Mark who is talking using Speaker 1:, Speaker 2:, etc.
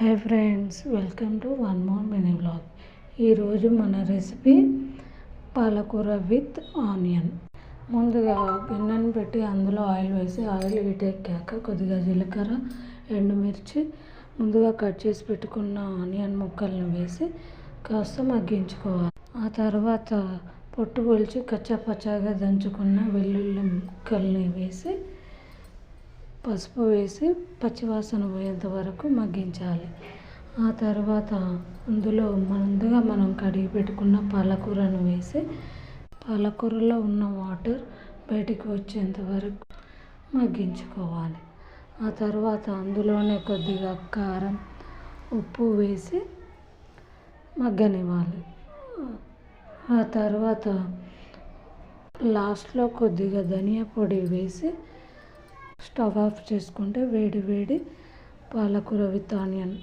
Speaker 1: Hi friends, welcome to one more mini vlog. ఈరోజు మన recipe పాలకూర విత్ ఆనియన్. ముందుగా గిన్నెను పెట్టి అందులో ఆయిల్ వేసి ఆయిల్ హీట్ ఎక్కాక కొద్దిగా జీలకర్ర, ఎండుమిర్చి, ముందుగా కట్ చేసి పెట్టుకున్న ఆనియన్ ముక్కలను వేసి కాస్త మగ్గించుకోవాలి. ఆ తర్వాత పొట్టు పొలిచి కచ్చాపచ్చాగా దంచుకున్న వెల్లుల్లి ముక్కల్ని వేసి పసుపు వేసి పచ్చివాసన పోయేంత వరకు మగ్గించాలి. ఆ తర్వాత అందులో ముందుగా మనం కడిగి పెట్టుకున్న పాలకూరను వేసి పాలకూరలో ఉన్న వాటర్ బయటికి వచ్చేంత వరకు మగ్గించుకోవాలి. ఆ తర్వాత అందులోనే కొద్దిగా కారం, ఉప్పు వేసి మగ్గనివ్వాలి. ఆ తర్వాత లాస్ట్లో కొద్దిగా ధనియా పొడి వేసి స్టవ్ ఆఫ్ చేసుకుంటే వేడి వేడి పాలకూర విత్ ఆనియన్